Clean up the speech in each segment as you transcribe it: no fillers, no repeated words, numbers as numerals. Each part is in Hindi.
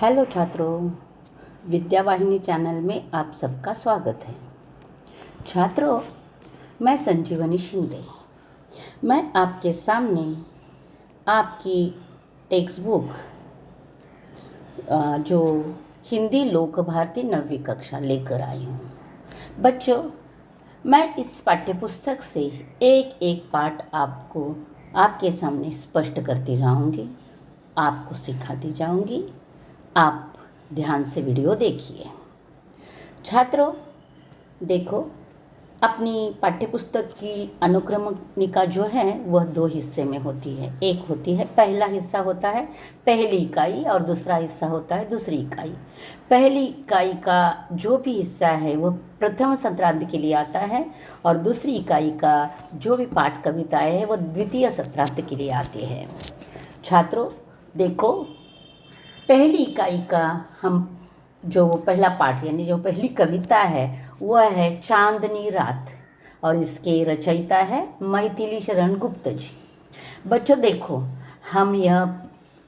हेलो छात्रों, विद्यावाहिनी चैनल में आप सबका स्वागत है। छात्रों, मैं संजीवनी शिंदे। मैं आपके सामने आपकी टेक्स्ट बुक जो हिंदी लोक भारती 9वीं कक्षा लेकर आई हूँ। बच्चों, मैं इस पाठ्यपुस्तक से एक एक पाठ आपको आपके सामने स्पष्ट करती जाऊँगी, आपको सिखाती जाऊँगी। आप ध्यान से वीडियो देखिए। छात्रों, देखो, अपनी पाठ्यपुस्तक की अनुक्रमणिका जो है वह 2 हिस्से में होती है। एक होती है, पहला हिस्सा होता है पहली इकाई और दूसरा हिस्सा होता है दूसरी इकाई। पहली इकाई का जो भी हिस्सा है वह प्रथम सत्रांत के लिए आता है और दूसरी इकाई का जो भी पाठ कविताएं है वह द्वितीय सत्रांत के लिए आती है। छात्रों, देखो, पहली इकाई का हम जो पहला पाठ यानी जो पहली कविता है वह है चांदनी रात और इसके रचयिता है मैथिली शरण गुप्त जी। बच्चों, देखो, हम यह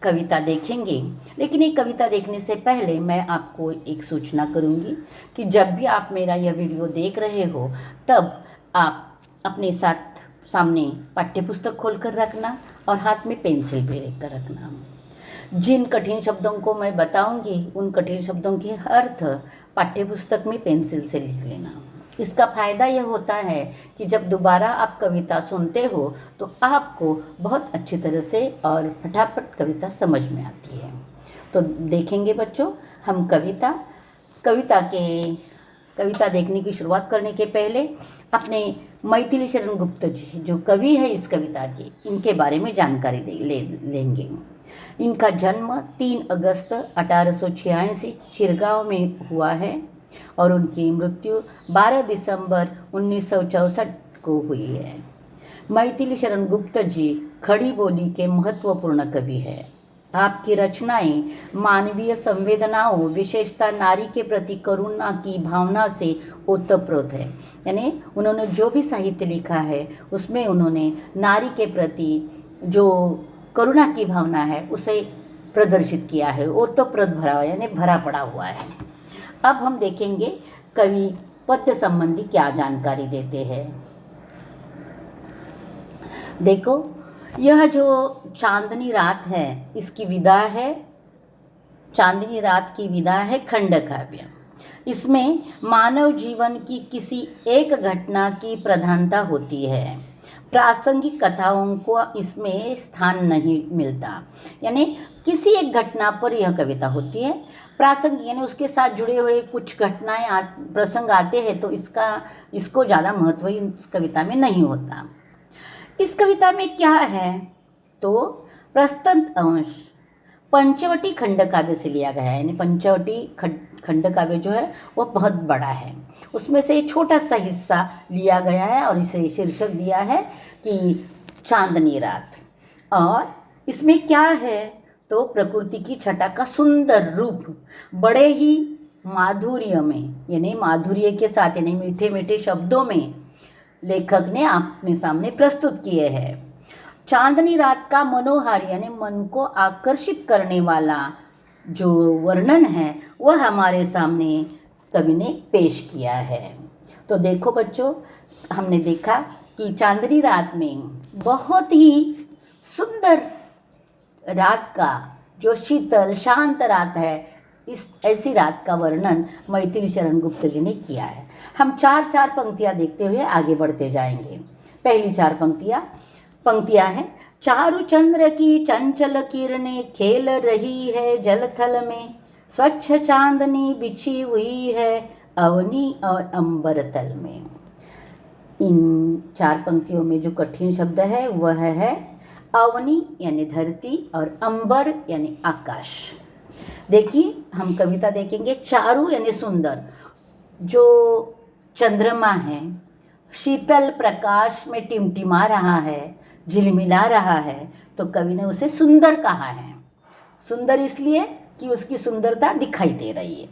कविता देखेंगे, लेकिन ये कविता देखने से पहले मैं आपको एक सूचना करूंगी कि जब भी आप मेरा यह वीडियो देख रहे हो तब आप अपने साथ सामने पाठ्यपुस्तक खोलकर रखना और हाथ में पेंसिल भी लेकर रखना। जिन कठिन शब्दों को मैं बताऊंगी उन कठिन शब्दों के अर्थ पाठ्यपुस्तक में पेंसिल से लिख लेना। इसका फ़ायदा यह होता है कि जब दोबारा आप कविता सुनते हो तो आपको बहुत अच्छी तरह से और फटाफट कविता समझ में आती है। तो देखेंगे बच्चों, हम कविता देखने की शुरुआत करने के पहले अपने मैथिली शरण गुप्त जी जो कवि है इस कविता के, इनके बारे में जानकारी लेंगे। इनका जन्म 3 अगस्त 1886 चिरगांव में हुआ है और उनकी मृत्यु 12 दिसंबर 1964 को हुई है। मैथिली शरण गुप्त जी खड़ी बोली के महत्वपूर्ण कवि है। आपकी रचनाएं मानवीय संवेदनाओं, विशेषता नारी के प्रति करुणा की भावना से ओतप्रोत है। यानी उन्होंने जो भी साहित्य लिखा है उसमें उन्होंने नारी के प्रति जो करुणा की भावना है उसे प्रदर्शित किया है, ओतप्रोत भरा यानी भरा पड़ा हुआ है। अब हम देखेंगे कवि पद्य संबंधी क्या जानकारी देते हैं। देखो, यह जो चांदनी रात है इसकी विधा है, चांदनी रात की विधा है खंड काव्य। इसमें मानव जीवन की किसी एक घटना की प्रधानता होती है। प्रासंगिक कथाओं को इसमें स्थान नहीं मिलता। यानी किसी एक घटना पर यह कविता होती है। प्रासंगिक यानी उसके साथ जुड़े हुए कुछ घटनाएं प्रसंग आते हैं तो इसको ज़्यादा महत्व इस कविता में नहीं होता। इस कविता में क्या है तो प्रस्तुत अंश पंचवटी खंड काव्य से लिया गया है। यानी पंचवटी खंड काव्य जो है वह बहुत बड़ा है, उसमें से छोटा सा हिस्सा लिया गया है और इसे शीर्षक दिया है कि चांदनी रात। और इसमें क्या है तो प्रकृति की छटा का सुंदर रूप बड़े ही माधुर्य में, यानी माधुर्य के साथ, यानी मीठे मीठे शब्दों में लेखक ने अपने सामने प्रस्तुत किए हैं। चांदनी रात का मनोहारी यानी मन को आकर्षित करने वाला जो वर्णन है वह हमारे सामने कवि ने पेश किया है। तो देखो बच्चों, हमने देखा कि चांदनी रात में बहुत ही सुंदर रात का जो शीतल शांत रात है, इस ऐसी रात का वर्णन मैथिली शरण गुप्त जी ने किया है। हम 4 पंक्तियां देखते हुए आगे बढ़ते जाएंगे। पहली 4 पंक्तियां हैं। चारु चंद्र की चंचल किरणें खेल रही है जलथल में, स्वच्छ चांदनी बिछी हुई है अवनी और अंबर तल में। इन 4 पंक्तियों में जो कठिन शब्द है वह है अवनी यानी धरती और अंबर यानी आकाश। देखिए, हम कविता देखेंगे। चारु यानी सुंदर, जो चंद्रमा है शीतल प्रकाश में टिमटिमा रहा है, झिलमिला रहा है, तो कवि ने उसे सुंदर कहा है। सुंदर इसलिए कि उसकी सुंदरता दिखाई दे रही है।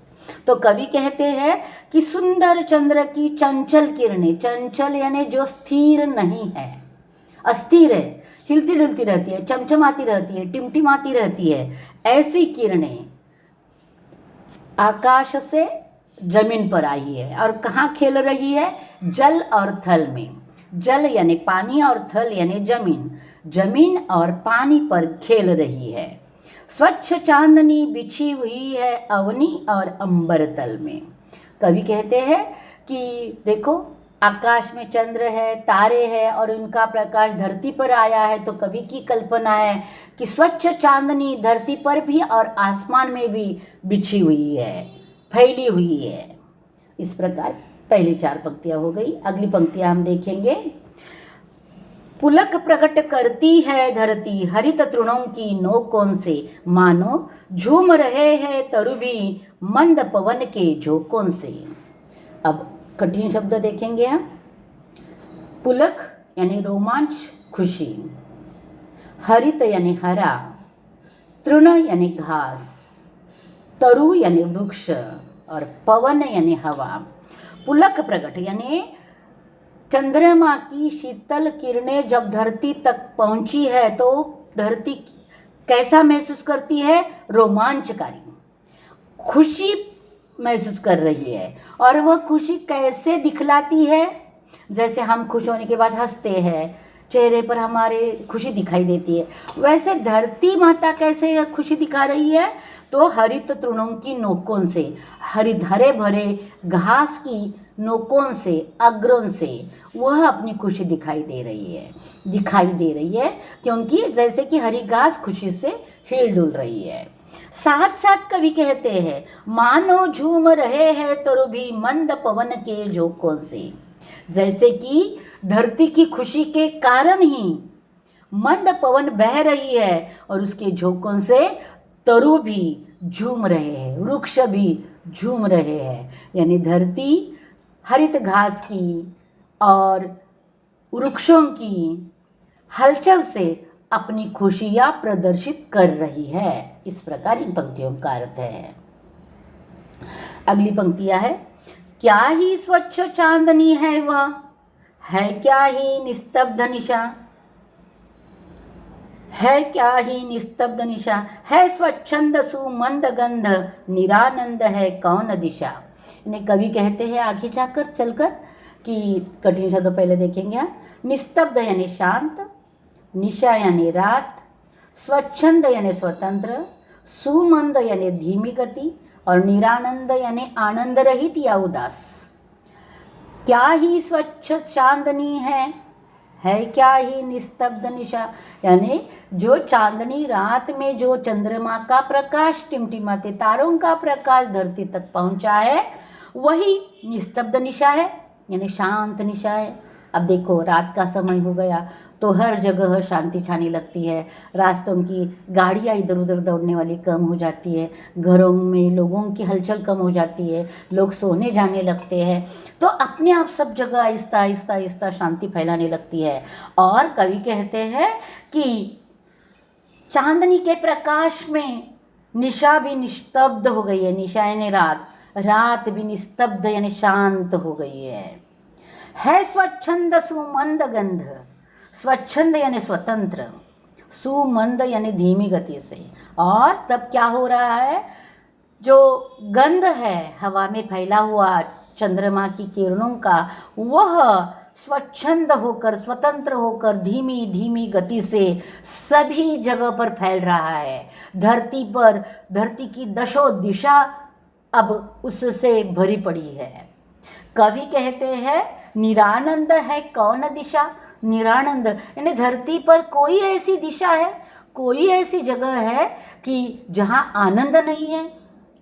तो कवि कहते हैं कि सुंदर चंद्र की चंचल किरणें, चंचल यानी जो स्थिर नहीं है, अस्थिर है, हिलती डुलती रहती है, चमचमाती रहती है, टिमटिमाती रहती है, ऐसी किरणें आकाश से जमीन पर आई है और कहाँ खेल रही है? जल और थल में। जल यानी पानी और थल यानी जमीन, जमीन और पानी पर खेल रही है। स्वच्छ चांदनी बिछी हुई है अवनी और अंबर तल में। कवि कहते हैं कि देखो आकाश में चंद्र है, तारे हैं और उनका प्रकाश धरती पर आया है। तो कवि की कल्पना है कि स्वच्छ चांदनी धरती पर भी और आसमान में भी बिछी हुई है, फैली हुई है। इस प्रकार पहली 4 पंक्तियां हो गई। अगली पंक्तियां हम देखेंगे। पुलक प्रकट करती है धरती हरित तृणों की नोकों से, मानो झूम रहे हैं तरु भी मंद पवन के झोंकों से। अब कठिन शब्द देखेंगे हम। पुलक यानी रोमांच, खुशी। हरित यानी हरा, तृण यानी घास, तरु यानी वृक्ष और पवन यानी हवा। पुलक प्रकट यानी चंद्रमा की शीतल किरणें जब धरती तक पहुंची है तो धरती कैसा महसूस करती है? रोमांचकारी, खुशी महसूस कर रही है। और वह खुशी कैसे दिखलाती है? जैसे हम खुश होने के बाद हंसते हैं, चेहरे पर हमारे खुशी दिखाई देती है, वैसे धरती माता कैसे खुशी दिखा रही है? तो हरित तृणों की नोकों से, हरे भरे घास की नोकों से, अग्रों से वह अपनी खुशी दिखाई दे रही है क्योंकि जैसे कि हरी घास खुशी से हिल डुल रही है। साथ साथ कवि कहते हैं मानो झूम रहे हैं तरु भी मंद पवन के झोंकों से। जैसे कि धरती की खुशी के कारण ही मंद पवन बह रही है और उसके झोंकों से तरु भी झूम रहे हैं, वृक्ष भी झूम रहे हैं। यानी धरती हरित घास की और वृक्षों की हलचल से अपनी खुशियां प्रदर्शित कर रही है। इस प्रकार इन पंक्तियों का अर्थ है। अगली पंक्तियां है। क्या ही स्वच्छ चांदनी है वह, है क्या ही निस्तब्ध निशा, है क्या ही निस्तब्ध निशा, है स्वच्छंद सुमंद गंध, निरानंद है कौन दिशा। इन्हें कवि कहते हैं आगे जाकर चलकर कि कठिन शब्द पहले देखेंगे हम। निस्तब्ध यानी शांत, निशा यानी रात, स्वच्छंद यानी स्वतंत्र, सुमंद यानी धीमी गति और निरानंद यानी आनंद रहित या उदास। क्या ही स्वच्छ चांदनी है क्या ही निस्तब्ध निशा, यानी जो चांदनी रात में जो चंद्रमा का प्रकाश, टिमटिमाते तारों का प्रकाश धरती तक पहुंचा है वही निस्तब्ध निशा है, यानी शांत निशा है। अब देखो रात का समय हो गया तो हर जगह शांति छाने लगती है, रास्तों की गाड़ियाँ इधर उधर दौड़ने वाली कम हो जाती है, घरों में लोगों की हलचल कम हो जाती है, लोग सोने जाने लगते हैं, तो अपने आप सब जगह आहिस्ता आहिस्ता आहिस्ता शांति फैलाने लगती है। और कवि कहते हैं कि चांदनी के प्रकाश में निशा भी निस्तब्ध हो गई है। निशा यानी रात, रात भी निस्तब्ध यानी शांत हो गई है स्वच्छंद सुमंद गंध, स्वच्छंद यानी स्वतंत्र, सुमंद यानी धीमी गति से। और तब क्या हो रहा है, जो गंध है हवा में फैला हुआ चंद्रमा की किरणों का, वह स्वच्छंद होकर, स्वतंत्र होकर, धीमी धीमी गति से सभी जगह पर फैल रहा है। धरती पर, धरती की दशो दिशा अब उससे भरी पड़ी है। कवि कहते हैं निरानंद है कौन दिशा। निरानंद यानी धरती पर कोई ऐसी दिशा है, कोई ऐसी जगह है कि जहाँ आनंद नहीं है,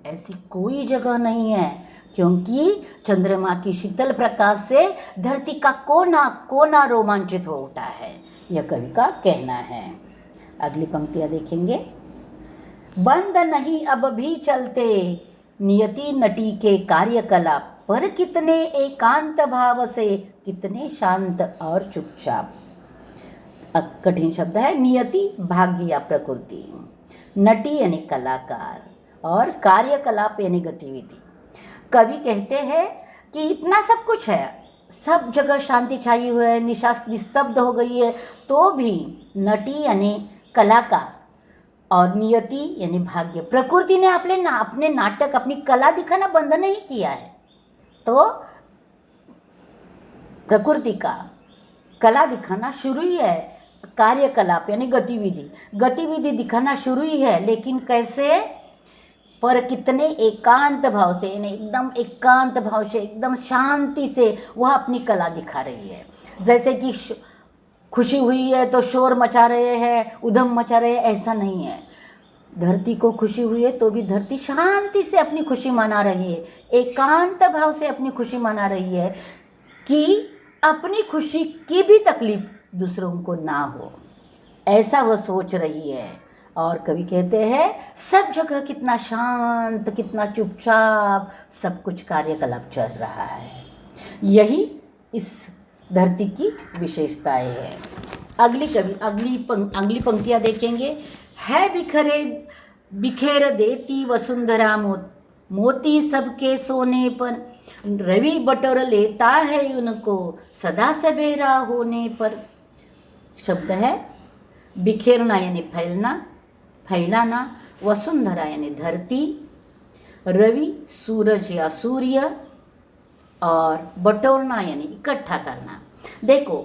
ऐसी कोई जगह नहीं है, क्योंकि चंद्रमा की शीतल प्रकाश से धरती का कोना कोना रोमांचित हो उठा है, यह कवि का कहना है। अगली पंक्तियाँ देखेंगे। बंद नहीं अब भी चलते नियति नटी के कार्यकलाप, पर कितने एकांत भाव से, कितने शांत और चुपचाप। कठिन शब्द है। नियति भाग्य या प्रकृति, नटी यानी कलाकार और कार्यकलाप यानी गतिविधि। कवि कहते हैं कि इतना सब कुछ है, सब जगह शांति छाई हुई है, निशा निस्तब्ध हो गई है, तो भी नटी यानी कलाकार और नियति यानी भाग्य। प्रकृति ने अपने नाटक, अपनी कला दिखाना बंद नहीं किया है। तो प्रकृति का कला दिखाना शुरू ही है, कार्यकलाप यानी गतिविधि दिखाना शुरू ही है, लेकिन कैसे, पर कितने एकांत भाव से, यानी एकदम एकांत भाव से, एकदम शांति से वह अपनी कला दिखा रही है। जैसे कि खुशी हुई है तो शोर मचा रहे हैं, उधम मचा रहे हैं, ऐसा नहीं है। धरती को खुशी हुई है तो भी धरती शांति से अपनी खुशी मना रही है, एकांत भाव से अपनी खुशी मना रही है कि अपनी खुशी की भी तकलीफ दूसरों को ना हो, ऐसा वह सोच रही है। और कवि कहते हैं सब जगह कितना शांत, कितना चुपचाप, सब कुछ कार्यकलाप चल रहा है। यही इस धरती की विशेषताएं है। अगली पंक्तियां देखेंगे। है बिखेर देती वसुंधरा मोती सबके सोने पर, रवि बटोर लेता है उनको सदा सवेरा होने पर। शब्द है बिखेरना यानी फैलाना, वसुंधरा यानी धरती, रवि सूरज या सूर्य, और बटोरना यानी इकट्ठा करना। देखो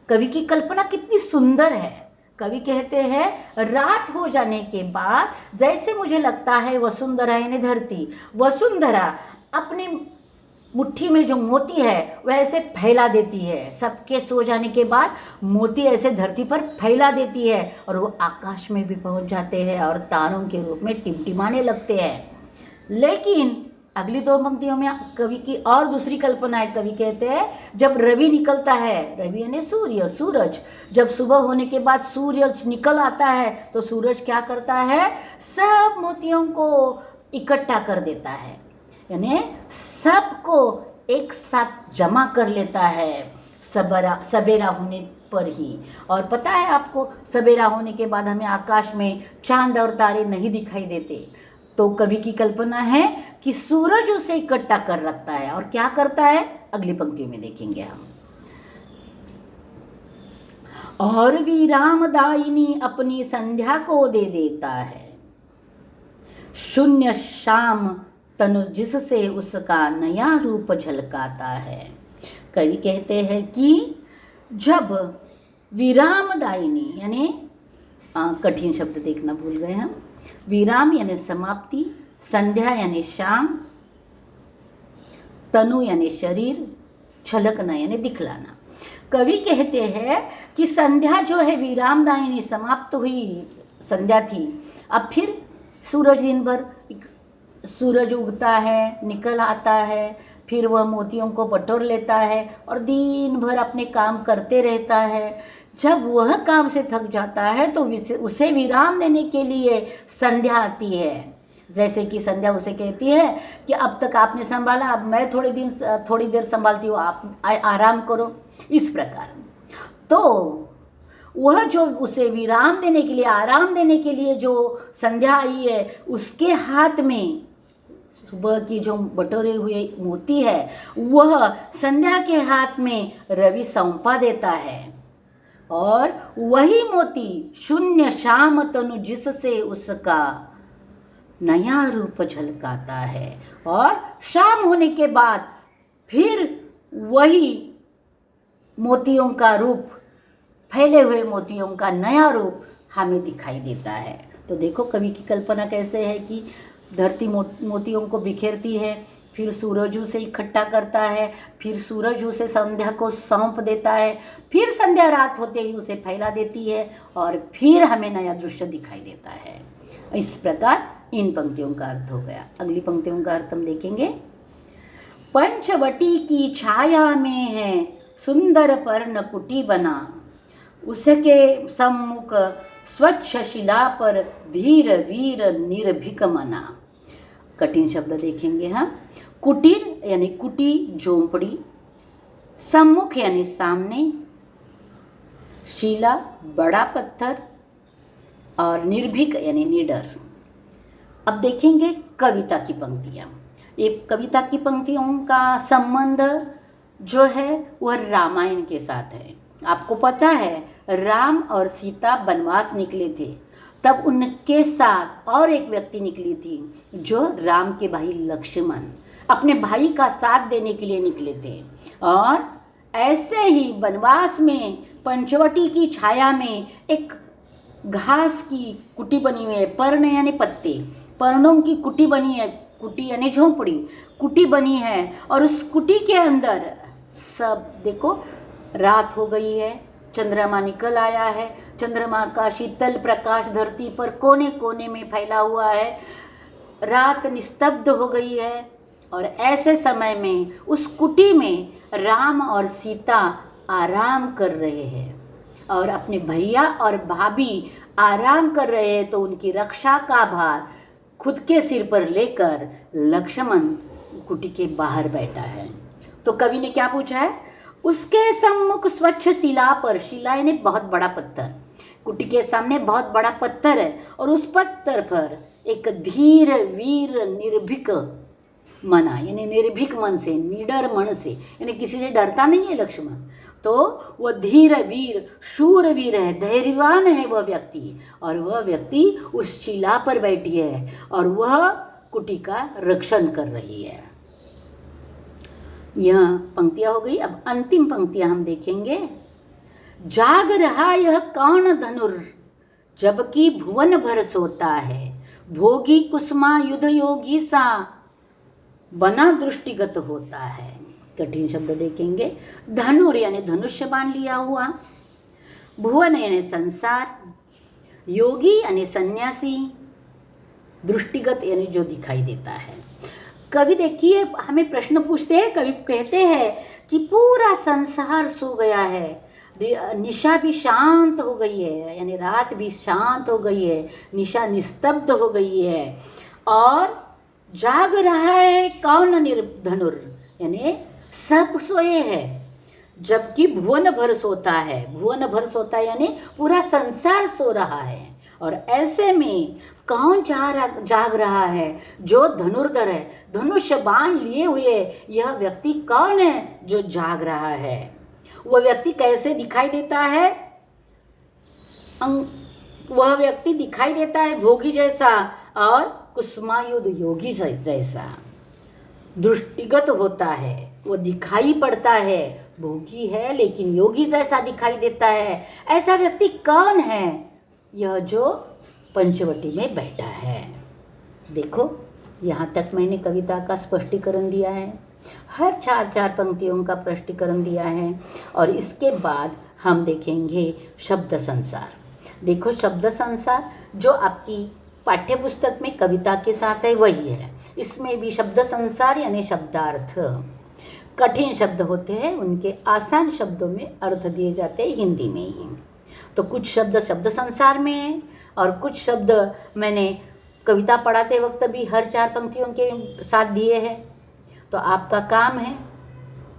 कवि की कल्पना कितनी सुंदर है। कवि कहते हैं रात हो जाने के बाद जैसे मुझे लगता है वसुंधरा यानी धरती, वसुंधरा अपनी मुट्ठी में जो मोती है वह ऐसे फैला देती है। सबके सो जाने के बाद मोती ऐसे धरती पर फैला देती है और वो आकाश में भी पहुंच जाते हैं और तारों के रूप में टिमटिमाने लगते हैं। लेकिन अगली दो पंक्तियों में कवि की और दूसरी कल्पना है। कवि कहते हैं जब रवि निकलता है, रवि यानी सूरज, जब सुबह होने के बाद सूरज निकल आता है तो सूरज क्या करता है, सब मोतियों को इकट्ठा कर देता है, यानी सबको एक साथ जमा कर लेता है सवेरा होने पर ही। और पता है आपको, सवेरा होने के बाद हमें आकाश में चांद और तारे नहीं दिखाई देते। तो कवि की कल्पना है कि सूरज उसे इकट्ठा कर रखता है और क्या करता है, अगली पंक्तियों में देखेंगे हम। और विरामदायिनी अपनी संध्या को दे देता है, शून्य शाम तनु जिससे उसका नया रूप झलकाता है। कवि कहते हैं कि जब विरामदायिनी यानी कठिन शब्द देखना भूल गए हम, विराम यानी समाप्ति, संध्या यानी शाम, तनु यानी शरीर, झलकना यानी दिखलाना। कवि कहते हैं कि संध्या जो है विरामदायिनी, समाप्त हुई संध्या थी। अब फिर सूरज दिन भर सूरज उगता है, निकल आता है, फिर वह मोतियों को बटोर लेता है और दिन भर अपने काम करते रहता है। जब वह काम से थक जाता है तो उसे विराम देने के लिए संध्या आती है। जैसे कि संध्या उसे कहती है कि अब तक आपने संभाला, अब मैं थोड़ी देर संभालती हूँ, आप आराम करो। इस प्रकार तो वह जो उसे विराम देने के लिए, आराम देने के लिए जो संध्या आई है, उसके हाथ में सुबह की जो बटोरे हुए मोती है वह संध्या के हाथ में रवि सौंपा देता है और वही मोती शून्य शाम तनु जिससे उसका नया रूप झलकाता है। और शाम होने के बाद फिर वही मोतियों का रूप, फैले हुए मोतियों का नया रूप हमें दिखाई देता है। तो देखो कवि की कल्पना कैसे है कि धरती मोतियों को बिखेरती है, फिर सूरज उसे इकट्ठा करता है, फिर सूरज उसे संध्या को सौंप देता है, फिर संध्या रात होते ही उसे फैला देती है और फिर हमें नया दृश्य दिखाई देता है। इस प्रकार इन पंक्तियों का अर्थ हो गया। अगली पंक्तियों का अर्थ हम देखेंगे। पंचवटी की छाया में है सुंदर पर्ण कुटी बना, उसके सम्मुख स्वच्छ शिला पर धीर वीर निर्भीक मना। कठिन शब्द देखेंगे हम। कुटीर यानी कुटी, झोंपड़ी, सम्मुख यानी सामने, शिला बड़ा पत्थर, और निर्भीक यानी निडर। अब देखेंगे कविता की पंक्तियाँ। ये कविता की पंक्तियों का संबंध जो है वह रामायण के साथ है। आपको पता है राम और सीता वनवास निकले थे, तब उनके साथ और एक व्यक्ति निकली थी जो राम के भाई लक्ष्मण अपने भाई का साथ देने के लिए निकले थे। और ऐसे ही वनवास में पंचवटी की छाया में एक घास की कुटी बनी हुई है, पर्ण यानी पत्ते, पर्णों की कुटी बनी है, कुटी यानी झोंपड़ी, कुटी बनी है। और उस कुटी के अंदर सब देखो, रात हो गई है, चंद्रमा निकल आया है, चंद्रमा का शीतल प्रकाश धरती पर कोने कोने में फैला हुआ है, रात निस्तब्ध हो गई है। और ऐसे समय में उस कुटी में राम और सीता आराम कर रहे हैं और अपने भैया और भाभी आराम कर रहे हैं, तो उनकी रक्षा का भार खुद के सिर पर लेकर लक्ष्मण कुटी के बाहर बैठा है। तो कवि ने क्या पूछा है, उसके सम्मुख स्वच्छ शिला पर, शिला यानी बहुत बड़ा पत्थर, कुटी के सामने बहुत बड़ा पत्थर है और उस पत्थर पर एक धीर वीर निर्भीक मना, यानी निर्भीक मन से, निडर मन से, यानी किसी से डरता नहीं है लक्ष्मण, तो वह धीर वीर शूरवीर है, धैर्यवान है वह व्यक्ति। और वह व्यक्ति उस शिला पर बैठी है और वह कुटी का रक्षण कर रही है। यह पंक्तियां हो गई। अब अंतिम पंक्तियां हम देखेंगे। जाग रहा यह कौन धनुर, जबकि भुवन भर सोता है, भोगी कुसुमा युद्ध योगी सा, बना दृष्टिगत होता है। कठिन शब्द देखेंगे। धनुर यानी धनुष्य बाण लिया हुआ, भुवन यानी संसार, योगी यानी सन्यासी, दृष्टिगत यानी जो दिखाई देता है। कवि देखिए हमें प्रश्न पूछते हैं, कवि कहते हैं कि पूरा संसार सो गया है, निशा भी शांत हो गई है, यानी रात भी शांत हो गई है, निशा निस्तब्ध हो गई है, और जाग रहा है कौन धनुर, यानी सब सोए हैं, जबकि भुवन भर सोता है। भुवन भर सोता है यानी पूरा संसार सो रहा है। और ऐसे में कौन जाग रहा है, जो धनुर्धर है, धनुष बाण लिए हुए यह व्यक्ति कौन है जो जाग रहा है। वह व्यक्ति कैसे दिखाई देता है, वह व्यक्ति दिखाई देता है भोगी जैसा और कुसुमायुध योगी जैसा, दृष्टिगत होता है, वो दिखाई पड़ता है, भोगी है लेकिन योगी जैसा दिखाई देता है। ऐसा व्यक्ति कौन है, यह जो पंचवटी में बैठा है। देखो यहाँ तक मैंने कविता का स्पष्टीकरण दिया है, हर चार पंक्तियों का स्पष्टीकरण दिया है। और इसके बाद हम देखेंगे शब्द संसार। देखो शब्द संसार जो आपकी पाठ्य पुस्तक में कविता के साथ है वही है, इसमें भी शब्द संसार यानी शब्दार्थ। कठिन शब्द होते हैं उनके आसान शब्दों में अर्थ दिए जाते हैं हिंदी में ही। तो कुछ शब्द शब्द संसार में हैं और कुछ शब्द मैंने कविता पढ़ाते वक्त भी हर 4 पंक्तियों के साथ दिए हैं। तो आपका काम है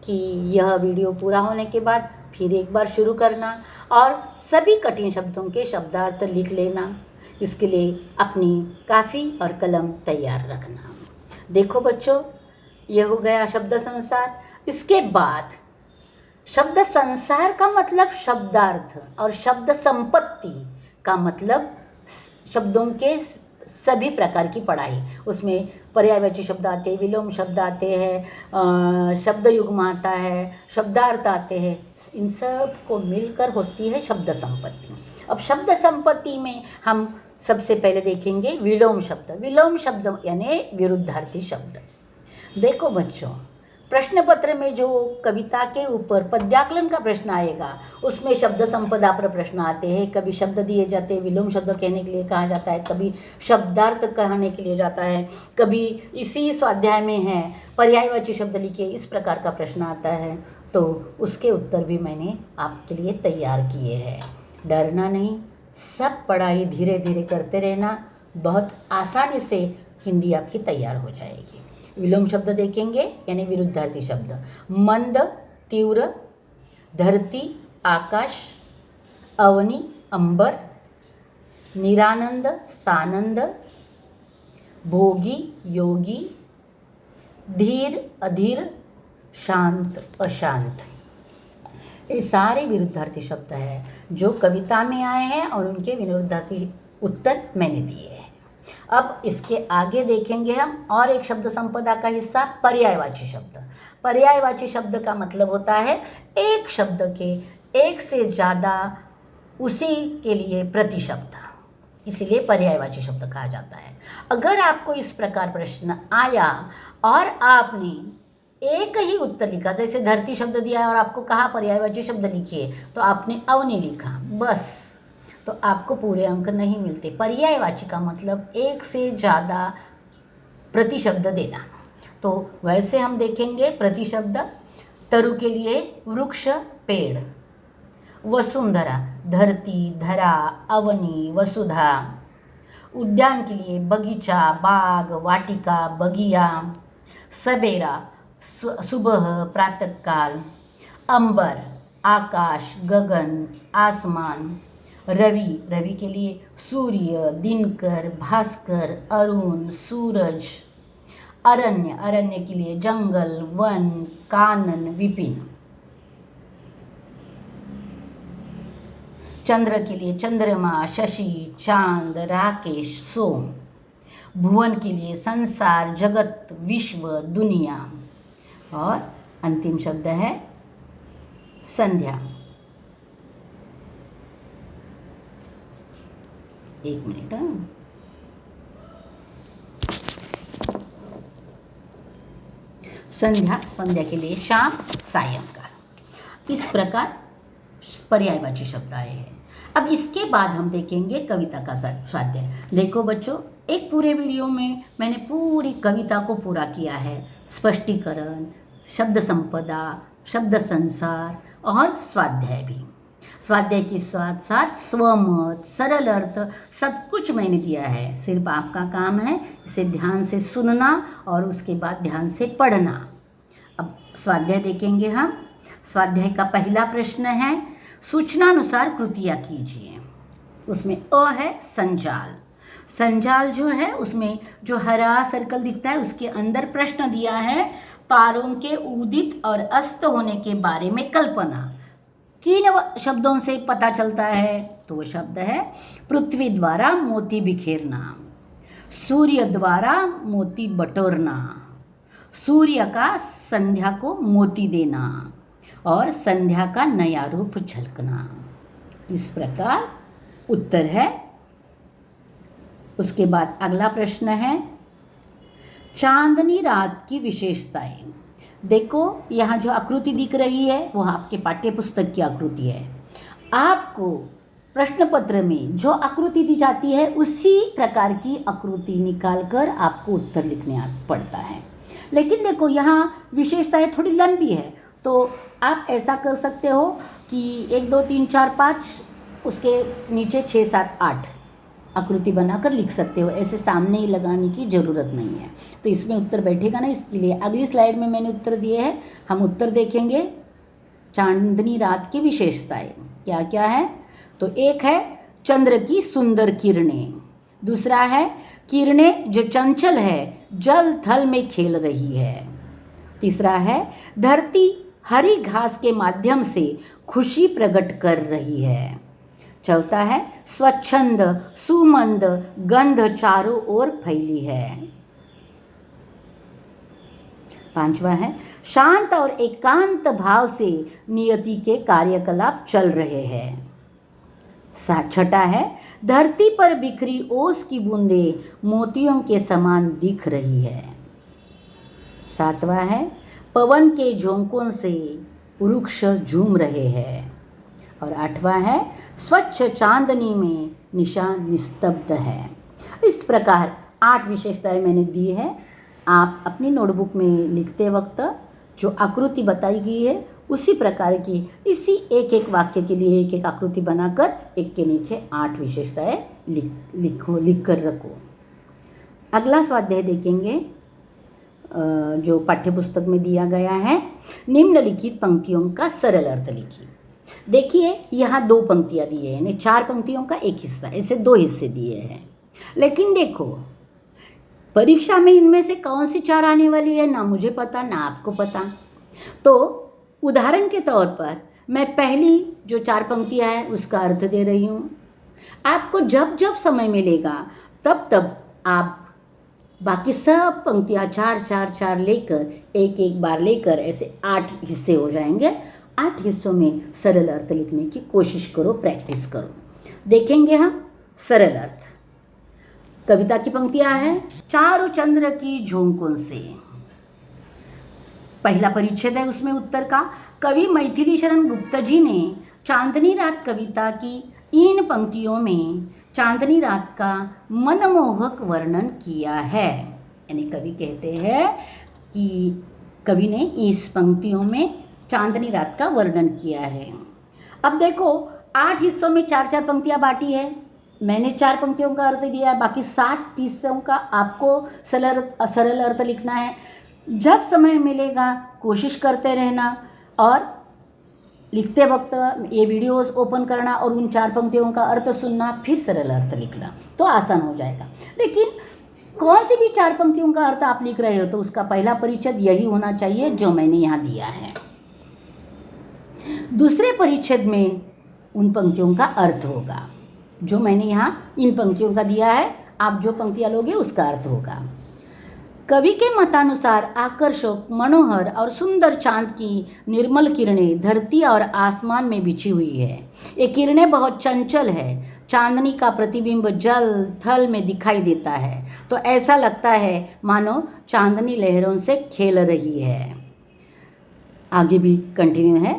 कि यह वीडियो पूरा होने के बाद फिर एक बार शुरू करना और सभी कठिन शब्दों के शब्दार्थ लिख लेना। इसके लिए अपनी काफ़ी और कलम तैयार रखना। देखो बच्चों, यह हो गया शब्द संसार। इसके बाद शब्द संसार का मतलब शब्दार्थ और शब्द संपत्ति का मतलब शब्दों के सभी प्रकार की पढ़ाई। उसमें पर्यायवाची शब्द आते हैं, विलोम शब्द आते हैं, शब्द युग्म आता है, शब्दार्थ आते हैं, इन सब को मिलकर होती है शब्द संपत्ति। अब शब्द संपत्ति में हम सबसे पहले देखेंगे विलोम शब्द। विलोम शब्द यानी विरुद्धार्थी शब्द। देखो बच्चों, प्रश्न पत्र में जो कविता के ऊपर पद्याकलन का प्रश्न आएगा उसमें शब्द संपदा पर प्रश्न आते हैं। कभी शब्द दिए जाते हैं, विलोम शब्द कहने के लिए कहा जाता है, कभी शब्दार्थ कहने के लिए जाता है, कभी इसी स्वाध्याय में है पर्यायवाची शब्द लिखिए, इस प्रकार का प्रश्न आता है। तो उसके उत्तर भी मैंने आपके लिए तैयार किए हैं। डरना नहीं, सब पढ़ाई धीरे धीरे करते रहना, बहुत आसानी से हिंदी आपकी तैयार हो जाएगी। विलोम शब्द देखेंगे यानी विरुद्धार्थी शब्द। मंद, तीव्र, धरती, आकाश, अवनी, अंबर, निरानंद, सानंद, भोगी, योगी, धीर, अधीर, शांत, अशांत, ये सारे विरुद्धार्थी शब्द हैं जो कविता में आए हैं और उनके विरुद्धार्थी उत्तर मैंने दिए हैं। अब इसके आगे देखेंगे हम और एक शब्द संपदा का हिस्सा, पर्यायवाची शब्द। पर्यायवाची शब्द का मतलब होता है एक शब्द के एक से ज़्यादा उसी के लिए प्रतिशब्द, इसीलिए पर्यायवाची शब्द कहा जाता है। अगर आपको इस प्रकार प्रश्न आया और आपने एक ही उत्तर लिखा, जैसे धरती शब्द दिया है और आपको कहा पर्यायवाची शब्द लिखिए, तो आपने अवनी लिखा बस, तो आपको पूरे अंक नहीं मिलते। पर्यायवाची का मतलब एक से ज़्यादा प्रतिशब्द देना। तो वैसे हम देखेंगे प्रतिशब्द, तरु के लिए वृक्ष पेड़, वसुंधरा धरती धरा अवनी वसुधा, उद्यान के लिए बगीचा बाग वाटिका बगिया, सवेरा सुबह प्रातःकाल, अंबर आकाश गगन आसमान, रवि रवि के लिए सूर्य दिनकर भास्कर अरुण सूरज, अरण्य अरण्य के लिए जंगल वन कानन विपिन, चंद्र के लिए चंद्रमा शशि चांद राकेश सोम, भुवन के लिए संसार जगत विश्व दुनिया, और अंतिम शब्द है संध्या। एक मिनट, संध्या संध्या के लिए शाम सायंकाल। इस प्रकार पर्यायवाची शब्द आए हैं। अब इसके बाद हम देखेंगे कविता का स्वाध्याय। देखो बच्चों, एक पूरे वीडियो में मैंने पूरी कविता को पूरा किया है, स्पष्टीकरण शब्द संपदा शब्द संसार और स्वाध्याय भी। स्वाध्याय के साथ साथ स्वमत सरल अर्थ सब कुछ मैंने दिया है, सिर्फ आपका काम है इसे ध्यान से सुनना और उसके बाद ध्यान से पढ़ना। अब स्वाध्याय देखेंगे हम। स्वाध्याय का पहला प्रश्न है, सूचनानुसार कृतियाँ कीजिए। उसमें अ है संजाल। संजाल जो है उसमें जो हरा सर्कल दिखता है उसके अंदर प्रश्न दिया है, तारों के उदित और अस्त होने के बारे में कल्पना। किन शब्दों से पता चलता है? तो वो शब्द है पृथ्वी द्वारा मोती बिखेरना, सूर्य द्वारा मोती बटोरना, सूर्य का संध्या को मोती देना और संध्या का नया रूप झलकना। इस प्रकार उत्तर है। उसके बाद अगला प्रश्न है, चांदनी रात की विशेषताएं। देखो यहाँ जो आकृति दिख रही है वो आपके पाठ्य पुस्तक की आकृति है। आपको प्रश्न पत्र में जो आकृति दी जाती है उसी प्रकार की आकृति निकालकर आपको उत्तर लिखने पड़ता है। लेकिन देखो यहाँ विशेषताएं थोड़ी लंबी है, तो आप ऐसा कर सकते हो कि 1 2 3 4 5 उसके नीचे 6 7 8 आकृति बनाकर लिख सकते हो। ऐसे सामने ही लगाने की ज़रूरत नहीं है, तो इसमें उत्तर बैठेगा ना। इसके लिए अगली स्लाइड में मैंने उत्तर दिए हैं, हम उत्तर देखेंगे। चांदनी रात की विशेषताएं क्या क्या है? तो एक है चंद्र की सुंदर किरणें, दूसरा है किरणें जो चंचल है जल थल में खेल रही है, तीसरा है धरती हरी घास के माध्यम से खुशी प्रकट कर रही है, चौथा है स्वच्छंद सुमंद गंध चारों ओर फैली है, पांचवा है शांत और एकांत भाव से नियति के कार्यकलाप चल रहे हैं, छठा है धरती पर बिखरी ओस की बूंदें मोतियों के समान दिख रही है, सातवां है पवन के झोंकों से वृक्ष झूम रहे हैं, और आठवां है स्वच्छ चांदनी में निशान निस्तब्ध है। इस प्रकार 8 विशेषताएं मैंने दी है। आप अपनी नोटबुक में लिखते वक्त जो आकृति बताई गई है उसी प्रकार की इसी एक एक वाक्य के लिए एक एक आकृति बनाकर एक के नीचे 8 विशेषताएं लिख कर रखो। अगला स्वाध्याय देखेंगे जो पाठ्यपुस्तक में दिया गया है, निम्नलिखित पंक्तियों का सरल अर्थ लिखिए। देखिए यहाँ 2 पंक्तियाँ दी है, यानी 4 पंक्तियों का एक हिस्सा, ऐसे 2 हिस्से दिए हैं। लेकिन देखो परीक्षा में इनमें से कौन सी 4 आने वाली है ना मुझे पता ना आपको पता। तो उदाहरण के तौर पर मैं पहली जो 4 पंक्तियाँ हैं उसका अर्थ दे रही हूँ। आपको जब जब समय मिलेगा तब तब आप बाकी सब पंक्तियाँ चार चार चार लेकर एक एक बार लेकर ऐसे 8 हिस्से हो जाएंगे। 8 हिस्सों में सरल अर्थ लिखने की कोशिश करो, प्रैक्टिस करो। देखेंगे हम सरल अर्थ। कविता की पंक्तियाँ हैं, चारों चंद्र की झोंकों से। पहला परिच्छेद है उसमें उत्तर का। कवि मैथिली शरण गुप्त जी ने चांदनी रात कविता की इन पंक्तियों में चांदनी रात का मनमोहक वर्णन किया है। यानी कवि कहते हैं कि कवि ने इस पंक्तियों में चांदनी रात का वर्णन किया है। अब देखो 8 हिस्सों में 4-4 पंक्तियाँ बांटी है। मैंने 4 पंक्तियों का अर्थ दिया, बाकी 7 हिस्सों का आपको सरल अर्थ लिखना है। जब समय मिलेगा कोशिश करते रहना और लिखते वक्त ये वीडियोस ओपन करना और उन 4 पंक्तियों का अर्थ सुनना, फिर सरल अर्थ लिखना, तो आसान हो जाएगा। लेकिन कौन सी भी 4 पंक्तियों का अर्थ आप लिख रहे हो तो उसका पहला परिच्छेद यही होना चाहिए जो मैंने यहाँ दिया है। दूसरे परिच्छेद में उन पंक्तियों का अर्थ होगा जो मैंने यहाँ इन पंक्तियों का दिया है। आप जो पंक्तियाँ लोगे उसका अर्थ होगा। कवि के मतानुसार आकर्षक, मनोहर और सुंदर चांद की निर्मल किरणें धरती और आसमान में बिछी हुई है। ये किरणें बहुत चंचल है। चांदनी का प्रतिबिंब जल थल में दिखाई देता है तो ऐसा लगता है मानो चांदनी लहरों से खेल रही है। आगे भी कंटिन्यू है।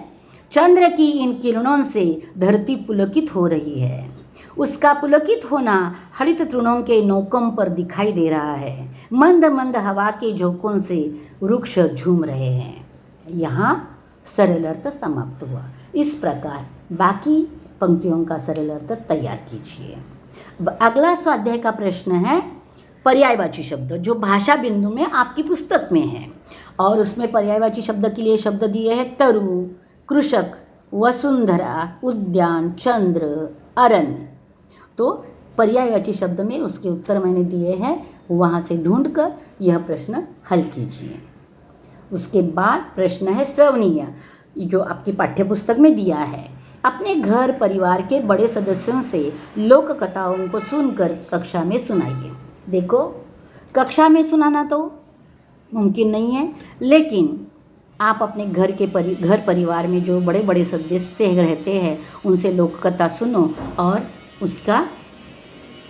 चंद्र की इन किरणों से धरती पुलकित हो रही है। उसका पुलकित होना हरित तृणों के नोकम पर दिखाई दे रहा है। मंद मंद हवा के झोंकों से वृक्ष झूम रहे हैं। यहाँ सरल अर्थ समाप्त हुआ। इस प्रकार बाकी पंक्तियों का सरल अर्थ तैयार कीजिए। अगला स्वाध्याय का प्रश्न है पर्यायवाची शब्द, जो भाषा बिंदु में आपकी पुस्तक में है। और उसमें पर्यायवाची शब्द के लिए शब्द दिए हैं तरु, कृषक, वसुंधरा, उद्यान, चंद्र, अरण्य। तो पर्यायवाची शब्द में उसके उत्तर मैंने दिए हैं, वहाँ से ढूंढकर यह प्रश्न हल कीजिए। उसके बाद प्रश्न है श्रवणीय, जो आपकी पाठ्यपुस्तक में दिया है। अपने घर परिवार के बड़े सदस्यों से लोक कथाओं को सुनकर कक्षा में सुनाइए। देखो, कक्षा में सुनाना तो मुमकिन नहीं है, लेकिन आप अपने घर परिवार में जो बड़े बड़े सदस्य रहते हैं उनसे लोक कथा सुनो और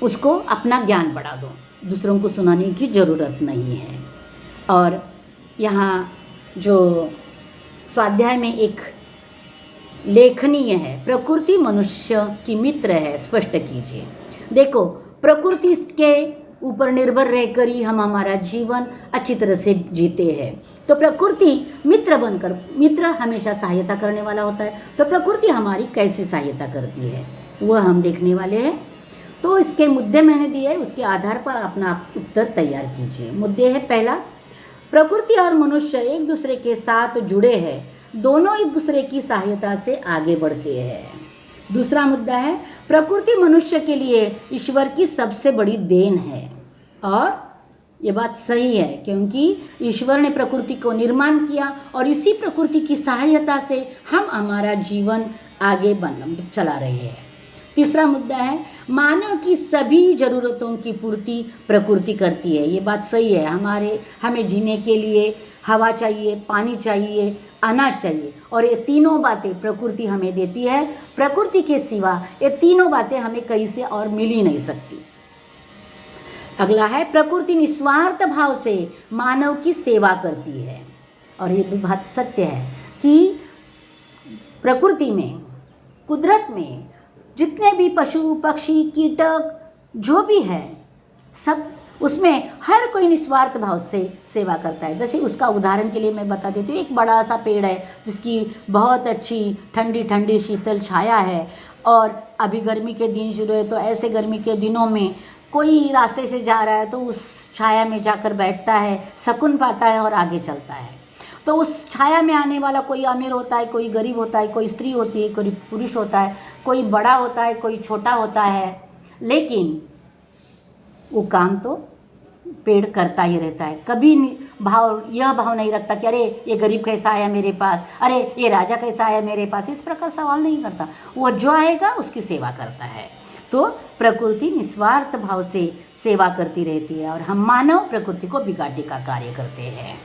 उसको अपना ज्ञान बढ़ा दो। दूसरों को सुनाने की ज़रूरत नहीं है। और यहाँ जो स्वाध्याय में एक लेखनीय है, प्रकृति मनुष्य की मित्र है, स्पष्ट कीजिए। देखो, प्रकृति के ऊपर निर्भर रहकर ही हम हमारा जीवन अच्छी तरह से जीते हैं। तो प्रकृति मित्र बनकर, मित्र हमेशा सहायता करने वाला होता है, तो प्रकृति हमारी कैसी सहायता करती है वह हम देखने वाले हैं। तो इसके मुद्दे मैंने दिए, उसके आधार पर अपना उत्तर तैयार कीजिए। मुद्दे है पहला, प्रकृति और मनुष्य एक दूसरे के साथ जुड़े हैं, दोनों एक दूसरे की सहायता से आगे बढ़ते हैं। दूसरा मुद्दा है, प्रकृति मनुष्य के लिए ईश्वर की सबसे बड़ी देन है। और ये बात सही है, क्योंकि ईश्वर ने प्रकृति को निर्माण किया और इसी प्रकृति की सहायता से हम हमारा जीवन आगे चला रहे हैं। तीसरा मुद्दा है, मानव की सभी ज़रूरतों की पूर्ति प्रकृति करती है। ये बात सही है। हमें जीने के लिए हवा चाहिए, पानी चाहिए, अनाज चाहिए, और ये तीनों बातें प्रकृति हमें देती है। प्रकृति के सिवा ये तीनों बातें हमें कहीं से और मिल ही नहीं सकती। अगला है, प्रकृति निस्वार्थ भाव से मानव की सेवा करती है। और ये भी बात सत्य है कि प्रकृति में, कुदरत में जितने भी पशु पक्षी कीटक जो भी है, सब उसमें हर कोई निस्वार्थ भाव से सेवा करता है। जैसे उसका उदाहरण के लिए मैं बता देती हूँ, एक बड़ा सा पेड़ है जिसकी बहुत अच्छी ठंडी ठंडी शीतल छाया है, और अभी गर्मी के दिन शुरू है, तो ऐसे गर्मी के दिनों में कोई रास्ते से जा रहा है तो उस छाया में जाकर बैठता है, सुकून पाता है और आगे चलता है। तो उस छाया में आने वाला कोई अमीर होता है, कोई गरीब होता है, कोई स्त्री होती है, कोई पुरुष होता है, कोई बड़ा होता है, कोई छोटा होता है, लेकिन वो काम तो पेड़ करता ही रहता है। कभी यह भाव नहीं रखता कि अरे ये गरीब कैसा आया मेरे पास, अरे ये राजा कैसा आया मेरे पास, इस प्रकार सवाल नहीं करता। वो जो आएगा उसकी सेवा करता है। तो प्रकृति निस्वार्थ भाव से सेवा करती रहती है और हम मानव प्रकृति को बिगाड़ने का कार्य करते हैं।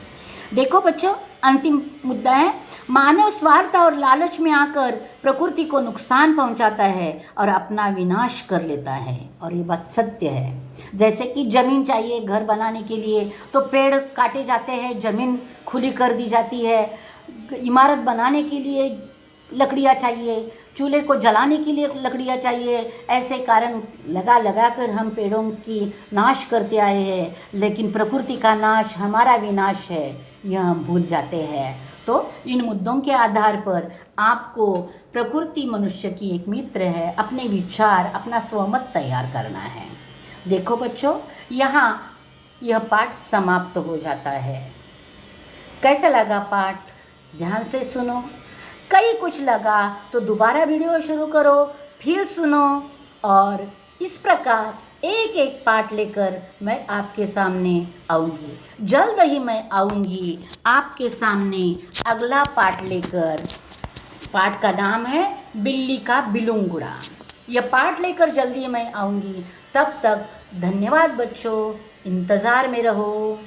देखो बच्चों, अंतिम मुद्दा है, मानव स्वार्थ और लालच में आकर प्रकृति को नुकसान पहुंचाता है और अपना विनाश कर लेता है। और ये बात सत्य है। जैसे कि ज़मीन चाहिए घर बनाने के लिए तो पेड़ काटे जाते हैं, ज़मीन खुली कर दी जाती है। इमारत बनाने के लिए लकड़ियाँ चाहिए, चूल्हे को जलाने के लिए लकड़ियाँ चाहिए। ऐसे कारण लगा लगा कर हम पेड़ों की नाश करते आए हैं, लेकिन प्रकृति का नाश हमारा विनाश है, यह हम भूल जाते हैं। तो इन मुद्दों के आधार पर आपको प्रकृति मनुष्य की एक मित्र है, अपने विचार, अपना स्वमत तैयार करना है। देखो बच्चों, यहाँ यह पाठ समाप्त हो जाता है। कैसा लगा पाठ? ध्यान से सुनो। कहीं कुछ लगा तो दोबारा वीडियो शुरू करो, फिर सुनो, और इस प्रकार एक एक पाठ लेकर मैं आपके सामने आऊँगी। जल्द ही मैं आऊँगी आपके सामने अगला पाठ लेकर। पाठ का नाम है बिल्ली का बिलुंगुड़ा। यह पाठ लेकर जल्दी मैं आऊँगी। तब तक धन्यवाद बच्चों, इंतज़ार में रहो।